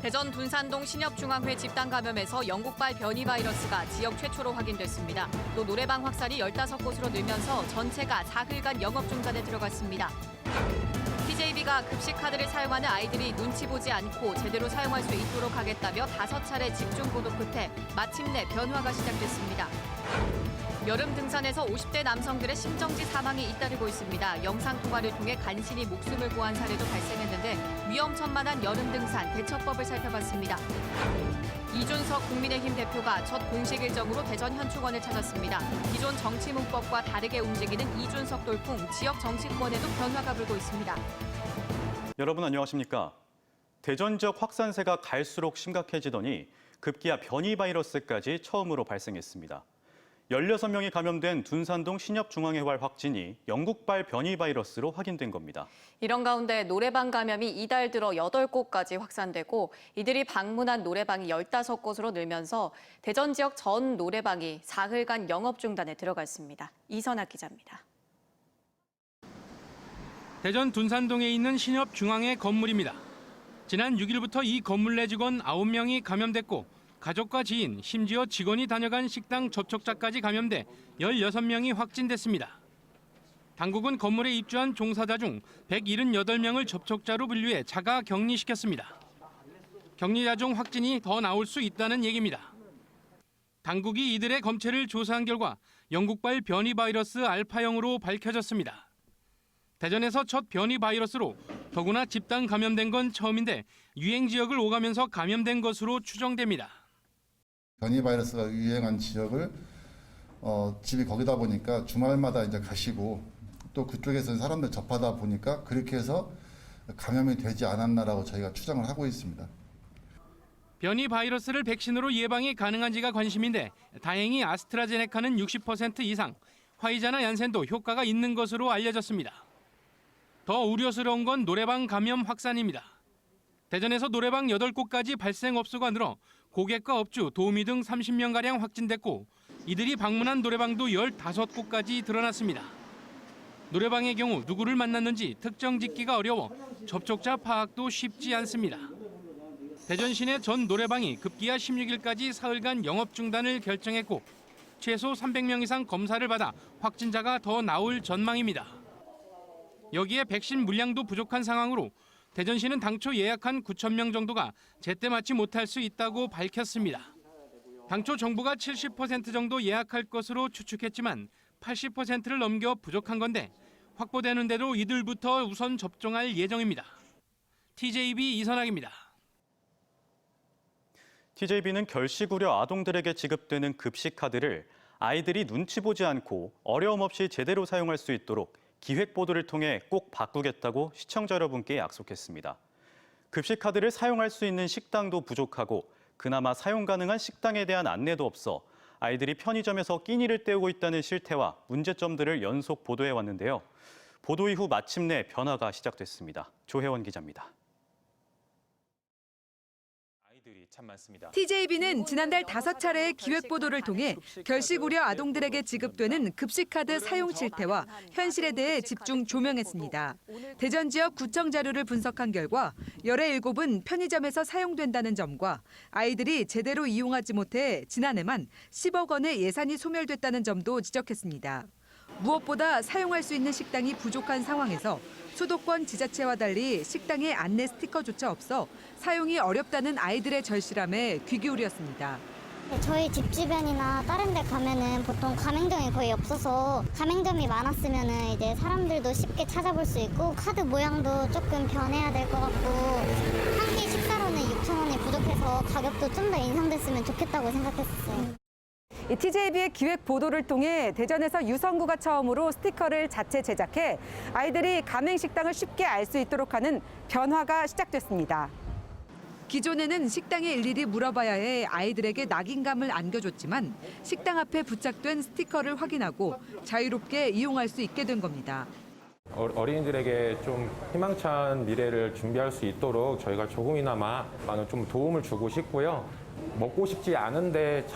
대전 둔산동 신협중앙회 집단 감염에서 영국발 변이 바이러스가 지역 최초로 확인됐습니다. 또 노래방 확산이 15곳으로 늘면서 전체가 사흘간 영업 중단에 들어갔습니다. TJB가 급식 카드를 사용하는 아이들이 눈치 보지 않고 제대로 사용할 수 있도록 하겠다며 5차례 집중 보도 끝에 마침내 변화가 시작됐습니다. 여름 등산에서 50대 남성들의 심정지 사망이 잇따르고 있습니다. 영상통화를 통해 간신히 목숨을 구한 사례도 발생했는데 위험천만한 여름 등산 대처법을 살펴봤습니다. 이준석 국민의힘 대표가 첫 공식 일정으로 대전 현충원을 찾았습니다. 기존 정치 문법과 다르게 움직이는 이준석 돌풍, 지역 정치권에도 변화가 불고 있습니다. 여러분 안녕하십니까? 대전 지역 확산세가 갈수록 심각해지더니 급기야 변이 바이러스까지 처음으로 발생했습니다. 16명이 감염된 둔산동 신협중앙회활 확진이 영국발 변이 바이러스로 확인된 겁니다. 이런 가운데 노래방 감염이 이달 들어 8곳까지 확산되고 이들이 방문한 노래방이 15곳으로 늘면서 대전 지역 전 노래방이 사흘간 영업 중단에 들어갔습니다. 이선학 기자입니다. 대전 둔산동에 있는 신협중앙회 건물입니다. 지난 6일부터 이 건물 내 직원 9명이 감염됐고 가족과 지인, 심지어 직원이 다녀간 식당 접촉자까지 감염돼 16명이 확진됐습니다. 당국은 건물에 입주한 종사자 중 178명을 접촉자로 분류해 자가 격리시켰습니다. 격리자 중 확진이 더 나올 수 있다는 얘기입니다. 당국이 이들의 검체를 조사한 결과 영국발 변이 바이러스 알파형으로 밝혀졌습니다. 대전에서 첫 변이 바이러스로 더구나 집단 감염된 건 처음인데 유행 지역을 오가면서 감염된 것으로 추정됩니다. 변이 바이러스가 유행한 지역을 집이 거기다 보니까 주말마다 이제 가시고 또 그쪽에서 사람들 접하다 보니까 그렇게 해서 감염이 되지 않았나라고 저희가 추정을 하고 있습니다. 변이 바이러스를 백신으로 예방이 가능한지가 관심인데 다행히 아스트라제네카는 60% 이상, 화이자나 얀센도 효과가 있는 것으로 알려졌습니다. 더 우려스러운 건 노래방 감염 확산입니다. 대전에서 노래방 8곳까지 발생 업소가 늘어 고객과 업주, 도우미 등 30명가량 확진됐고 이들이 방문한 노래방도 15곳까지 드러났습니다. 노래방의 경우 누구를 만났는지 특정 짓기가 어려워 접촉자 파악도 쉽지 않습니다. 대전 시내 전 노래방이 급기야 16일까지 사흘간 영업 중단을 결정했고 최소 300명 이상 검사를 받아 확진자가 더 나올 전망입니다. 여기에 백신 물량도 부족한 상황으로 대전시는 당초 예약한 9,000명 정도가 제때 맞지 못할 수 있다고 밝혔습니다. 당초 정부가 70% 정도 예약할 것으로 추측했지만 80%를 넘겨 부족한 건데 확보되는 대로 이들부터 우선 접종할 예정입니다. TJB 이선학입니다. TJB는 결식 우려 아동들에게 지급되는 급식 카드를 아이들이 눈치 보지 않고 어려움 없이 제대로 사용할 수 있도록 기획 보도를 통해 꼭 바꾸겠다고 시청자 여러분께 약속했습니다. 급식 카드를 사용할 수 있는 식당도 부족하고 그나마 사용 가능한 식당에 대한 안내도 없어 아이들이 편의점에서 끼니를 때우고 있다는 실태와 문제점들을 연속 보도해 왔는데요. 보도 이후 마침내 변화가 시작됐습니다. 조혜원 기자입니다. 참 많습니다. TJB는 지난달 5차례의 기획 보도를 통해 결식 우려 아동들에게 지급되는 급식카드 사용 실태와 현실에 대해 집중 조명했습니다. 대전 지역 구청 자료를 분석한 결과 17은 편의점에서 사용된다는 점과 아이들이 제대로 이용하지 못해 지난해만 10억 원의 예산이 소멸됐다는 점도 지적했습니다. 무엇보다 사용할 수 있는 식당이 부족한 상황에서 수도권 지자체와 달리 식당에 안내 스티커조차 없어 사용이 어렵다는 아이들의 절실함에 귀 기울였습니다. 저희 집 주변이나 다른 데 가면은 보통 가맹점이 거의 없어서 가맹점이 많았으면은 이제 사람들도 쉽게 찾아볼 수 있고 카드 모양도 조금 변해야 될 것 같고 한 끼 식사로는 6,000원이 부족해서 가격도 좀 더 인상됐으면 좋겠다고 생각했었어요. TJB의 기획 보도를 통해 대전에서 유성구가 처음으로 스티커를 자체 제작해 아이들이 가맹식당을 쉽게 알 수 있도록 하는 변화가 시작됐습니다. 기존에는 식당에 일일이 물어봐야 해 아이들에게 낙인감을 안겨줬지만 식당 앞에 부착된 스티커를 확인하고 자유롭게 이용할 수 있게 된 겁니다. 어린이들에게 좀 희망찬 미래를 준비할 수 있도록 저희가 조금이나마 좀 도움을 주고 싶고요. 먹고 싶지 않은데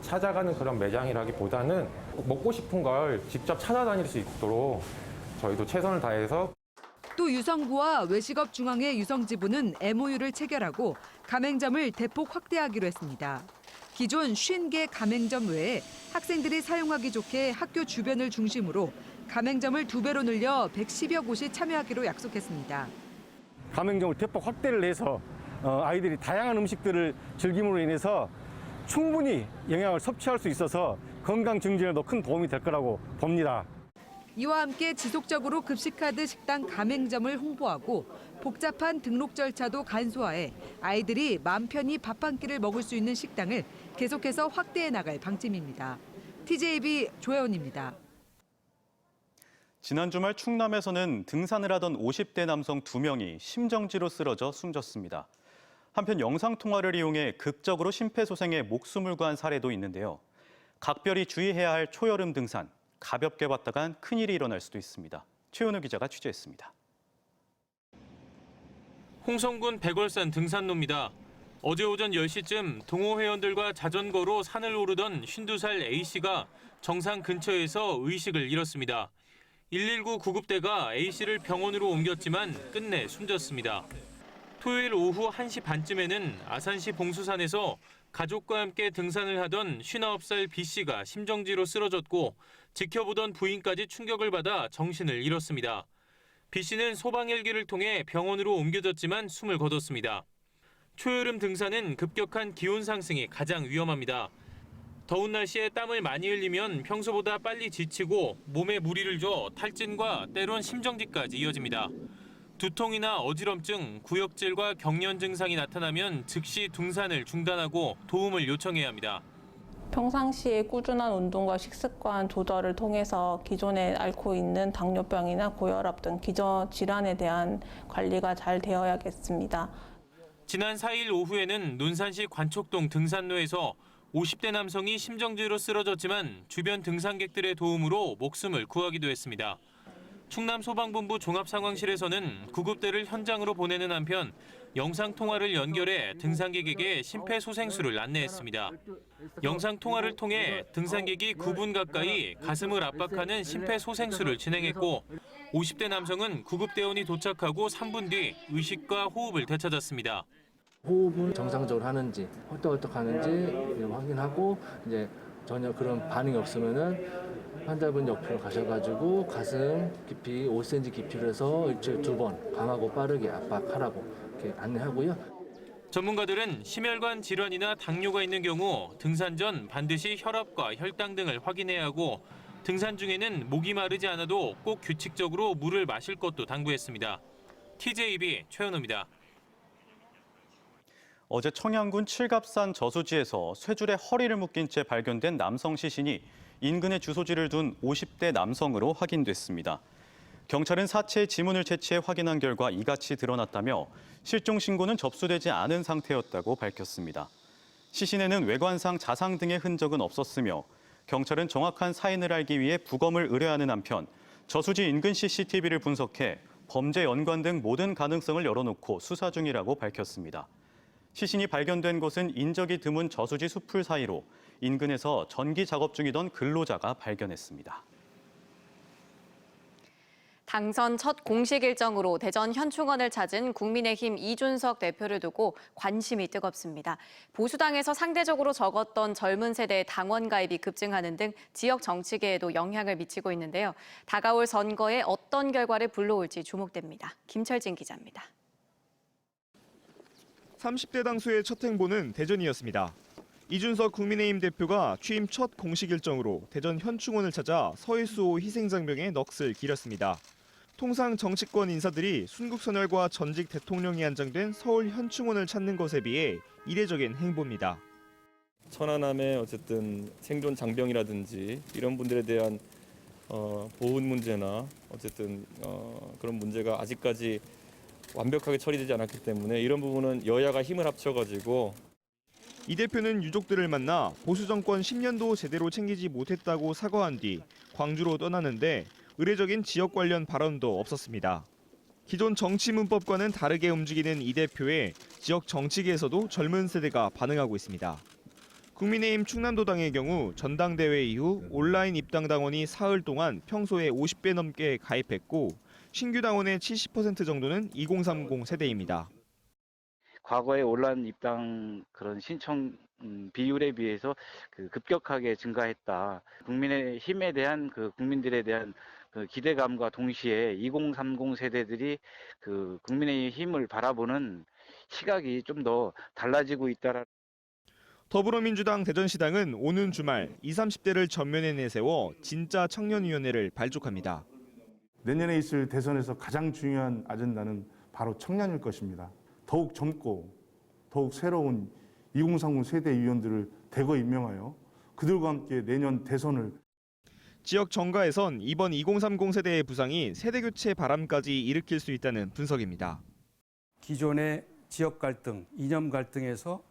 찾아가는 그런 매장이라기보다는 먹고 싶은 걸 직접 찾아다닐 수 있도록 저희도 최선을 다해서 또 유성구와 외식업 중앙회 유성지부는 MOU를 체결하고 가맹점을 대폭 확대하기로 했습니다. 기존 50개 가맹점 외에 학생들이 사용하기 좋게 학교 주변을 중심으로 가맹점을 2배로 늘려 110여 곳이 참여하기로 약속했습니다. 가맹점을 대폭 확대를 해서 아이들이 다양한 음식들을 즐김으로 인해서 충분히 영양을 섭취할 수 있어서 건강 증진에도 큰 도움이 될 거라고 봅니다. 이와 함께 지속적으로 급식카드 식당 가맹점을 홍보하고 복잡한 등록 절차도 간소화해 아이들이 마음 편히 밥 한 끼를 먹을 수 있는 식당을 계속해서 확대해 나갈 방침입니다. TJB 조혜원입니다. 지난 주말 충남에서는 등산을 하던 50대 남성 2명이 심정지로 쓰러져 숨졌습니다. 한편 영상통화를 이용해 극적으로 심폐소생에 목숨을 구한 사례도 있는데요. 각별히 주의해야 할 초여름 등산, 가볍게 봤다간 큰일이 일어날 수도 있습니다. 최현우 기자가 취재했습니다. 홍성군 백월산 등산로입니다. 어제 오전 10시쯤 동호 회원들과 자전거로 산을 오르던 52살 A씨가 정상 근처에서 의식을 잃었습니다. 119 구급대가 A씨를 병원으로 옮겼지만 끝내 숨졌습니다. 토요일 오후 1시 반쯤에는 아산시 봉수산에서 가족과 함께 등산을 하던 59살 B씨가 심정지로 쓰러졌고 지켜보던 부인까지 충격을 받아 정신을 잃었습니다. B씨는 소방 헬기를 통해 병원으로 옮겨졌지만 숨을 거뒀습니다. 초여름 등산은 급격한 기온 상승이 가장 위험합니다. 더운 날씨에 땀을 많이 흘리면 평소보다 빨리 지치고 몸에 무리를 줘 탈진과 때론 심정지까지 이어집니다. 두통이나 어지럼증, 구역질과 경련 증상이 나타나면 즉시 등산을 중단하고 도움을 요청해야 합니다. 평상시에 꾸준한 운동과 식습관 조절을 통해서 기존에 앓고 있는 당뇨병이나 고혈압 등 기저 질환에 대한 관리가 잘 되어야겠습니다. 지난 4일 오후에는 논산시 관촉동 등산로에서 50대 남성이 심정지로 쓰러졌지만 주변 등산객들의 도움으로 목숨을 구하기도 했습니다. 충남소방본부 종합상황실에서는 구급대를 현장으로 보내는 한편 영상통화를 연결해 등산객에게 심폐소생술을 안내했습니다. 영상통화를 통해 등산객이 9분 가까이 가슴을 압박하는 심폐소생술을 진행했고 50대 남성은 구급대원이 도착하고 3분 뒤 의식과 호흡을 되찾았습니다. 호흡은 정상적으로 하는지, 헐떡헐떡 하는지 확인하고 이제 전혀 그런 반응이 없으면은 환자분 옆으로 가셔가지고 가슴 깊이 5cm 깊이로 해서 일주일에 2번 강하고 빠르게 압박하라고 이렇게 안내하고요. 전문가들은 심혈관 질환이나 당뇨가 있는 경우 등산 전 반드시 혈압과 혈당 등을 확인해야 하고 등산 중에는 목이 마르지 않아도 꼭 규칙적으로 물을 마실 것도 당부했습니다. TJB 최현우입니다. 어제 청양군 칠갑산 저수지에서 쇠줄에 허리를 묶인 채 발견된 남성 시신이 인근에 주소지를 둔 50대 남성으로 확인됐습니다. 경찰은 사체의 지문을 채취해 확인한 결과 이같이 드러났다며 실종 신고는 접수되지 않은 상태였다고 밝혔습니다. 시신에는 외관상 자상 등의 흔적은 없었으며 경찰은 정확한 사인을 알기 위해 부검을 의뢰하는 한편 저수지 인근 CCTV를 분석해 범죄 연관 등 모든 가능성을 열어놓고 수사 중이라고 밝혔습니다. 시신이 발견된 곳은 인적이 드문 저수지 숲풀 사이로 인근에서 전기 작업 중이던 근로자가 발견했습니다. 당선 첫 공식 일정으로 대전 현충원을 찾은 국민의힘 이준석 대표를 두고 관심이 뜨겁습니다. 보수당에서 상대적으로 적었던 젊은 세대의 당원 가입이 급증하는 등 지역 정치계에도 영향을 미치고 있는데요. 다가올 선거에 어떤 결과를 불러올지 주목됩니다. 김철진 기자입니다. 30대 당수의 첫 행보는 대전이었습니다. 이준석 국민의힘 대표가 취임 첫 공식 일정으로 대전 현충원을 찾아 서해수호 희생장병의 넋을 기렸습니다. 통상 정치권 인사들이 순국선열과 전직 대통령이 안장된 서울 현충원을 찾는 것에 비해 이례적인 행보입니다. 천안함의 어쨌든 생존 장병이라든지 이런 분들에 대한 보훈 문제나 어쨌든 그런 문제가 아직까지 완벽하게 처리되지 않았기 때문에 이런 부분은 여야가 힘을 합쳐가지고 이 대표는 유족들을 만나 보수 정권 10년도 제대로 챙기지 못했다고 사과한 뒤 광주로 떠나는데 의례적인 지역 관련 발언도 없었습니다. 기존 정치 문법과는 다르게 움직이는 이 대표에 지역 정치계에서도 젊은 세대가 반응하고 있습니다. 국민의힘 충남도당의 경우 전당대회 이후 온라인 입당 당원이 사흘 동안 평소에 50배 넘게 가입했고 신규 당원의 70% 정도는 2030 세대입니다. 과거에 온라인 입당 그런 신청 비율에 비해서 급격하게 증가했다. 국민의힘에 대한 국민들에 대한 기대감과 동시에 2030 세대들이 국민의힘을 바라보는 시각이 좀 더 달라지고 있다라. 더불어민주당 대전시당은 오는 주말 20, 30대를 전면에 내세워 진짜 청년위원회를 발족합니다. 내년에 있을 대선에서 가장 중요한 아젠다는 바로 청년일 것입니다. 더욱 젊고 더욱 새로운 2030 세대 위원들을 대거 임명하여 그들과 함께 내년 대선을 지역 정가에선 이번 2030 세대의 부상이 세대교체 바람까지 일으킬 수 있다는 분석입니다. 기존의 지역 갈등, 이념 갈등에서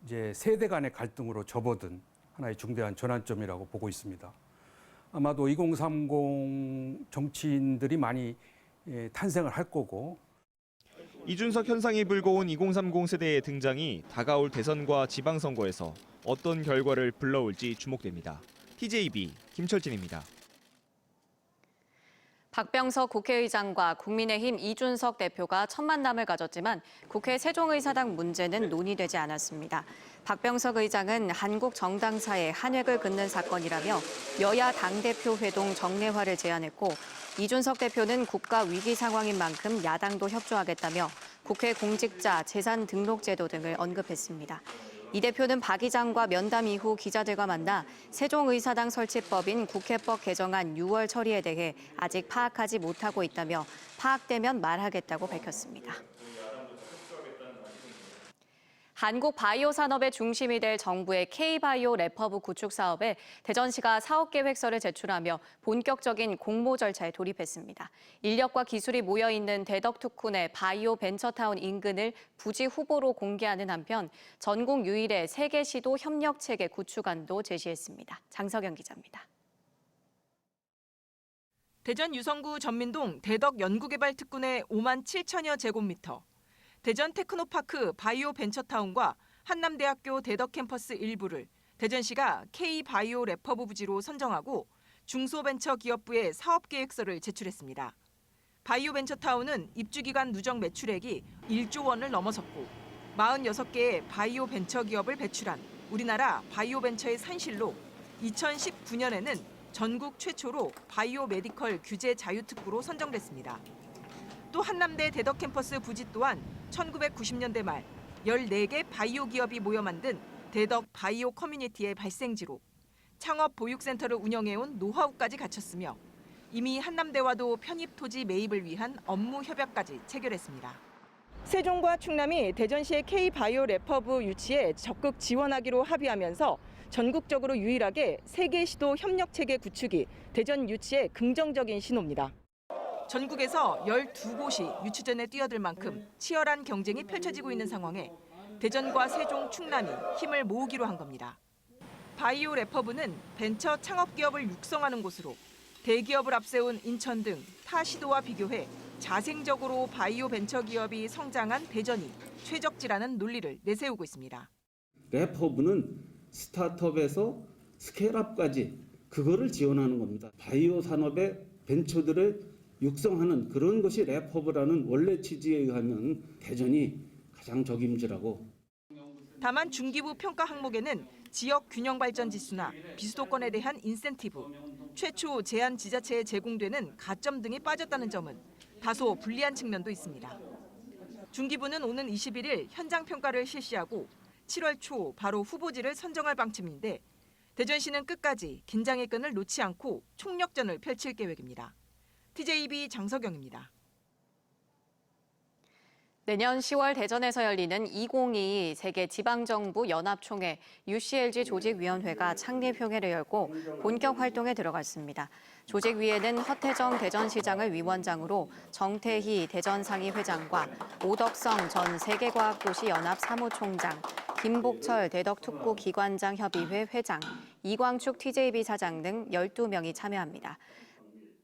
이제 세대 간의 갈등으로 접어든 하나의 중대한 전환점이라고 보고 있습니다. 아마도 2030 정치인들이 많이 탄생을 할 거고 이준석 현상이 불고 온 2030 세대의 등장이 다가올 대선과 지방선거에서 어떤 결과를 불러올지 주목됩니다. TJB 김철진입니다. 박병석 국회의장과 국민의힘 이준석 대표가 첫 만남을 가졌지만 국회 세종의사당 문제는 논의되지 않았습니다. 박병석 의장은 한국 정당사의 한획을 긋는 사건이라며 여야 당대표 회동 정례화를 제안했고 이준석 대표는 국가 위기 상황인 만큼 야당도 협조하겠다며 국회 공직자 재산 등록 제도 등을 언급했습니다. 이 대표는 박 의장과 면담 이후 기자들과 만나 세종의사당 설치법인 국회법 개정안 6월 처리에 대해 아직 파악하지 못하고 있다며 파악되면 말하겠다고 밝혔습니다. 한국 바이오 산업의 중심이 될 정부의 K-바이오 랩허브 구축 사업에 대전시가 사업 계획서를 제출하며 본격적인 공모 절차에 돌입했습니다. 인력과 기술이 모여있는 대덕특훈의 바이오 벤처타운 인근을 부지 후보로 공개하는 한편 전국 유일의 세계 시도 협력 체계 구축안도 제시했습니다. 장석영 기자입니다. 대전 유성구 전민동 대덕 연구개발특군의 5만 7천여 제곱미터, 대전 테크노파크 바이오 벤처타운과 한남대학교 대덕 캠퍼스 일부를 대전시가 K-바이오 랩허브 부지로 선정하고 중소벤처기업부에 사업계획서를 제출했습니다. 바이오 벤처타운은 입주기간 누적 매출액이 1조 원을 넘어섰고 46개의 바이오 벤처기업을 배출한 우리나라 바이오 벤처의 산실로 2019년에는 전국 최초로 바이오 메디컬 규제 자유특구로 선정됐습니다. 또 한남대 대덕 캠퍼스 부지 또한 1990년대 말 14개 바이오 기업이 모여 만든 대덕 바이오 커뮤니티의 발생지로 창업 보육센터를 운영해온 노하우까지 갖췄으며 이미 한남대와도 편입 토지 매입을 위한 업무 협약까지 체결했습니다. 세종과 충남이 대전시의 K-바이오 랩허브 유치에 적극 지원하기로 합의하면서 전국적으로 유일하게 세계 시도 협력 체계 구축이 대전 유치에 긍정적인 신호입니다. 전국에서 12곳이 유치전에 뛰어들 만큼 치열한 경쟁이 펼쳐지고 있는 상황에 대전과 세종, 충남이 힘을 모으기로 한 겁니다. 바이오 랩허브는 벤처 창업기업을 육성하는 곳으로 대기업을 앞세운 인천 등 타 시도와 비교해 자생적으로 바이오 벤처 기업이 성장한 대전이 최적지라는 논리를 내세우고 있습니다. 랩허브는 스타트업에서 스케일업까지 그거를 지원하는 겁니다. 바이오 산업의 벤처들을 육성하는 그런 것이 랩허브라는 원래 취지에 의하면 대전이 가장 적임지라고. 다만 중기부 평가 항목에는 지역 균형 발전 지수나 비수도권에 대한 인센티브, 최초 제한 지자체에 제공되는 가점 등이 빠졌다는 점은 다소 불리한 측면도 있습니다. 중기부는 오는 21일 현장 평가를 실시하고 7월 초 바로 후보지를 선정할 방침인데 대전시는 끝까지 긴장의 끈을 놓지 않고 총력전을 펼칠 계획입니다. TJB 장석영입니다. 내년 10월 대전에서 열리는 2022 세계 지방정부 연합총회 UCLG 조직위원회가 창립협회를 열고 본격 활동에 들어갔습니다. 조직위에는 허태정 대전시장을 위원장으로 정태희 대전상위 회장과 오덕성 전 세계과학도시 연합 사무총장, 김복철 대덕특구 기관장 협의회 회장, 이광축 TJB 사장 등 12명이 참여합니다.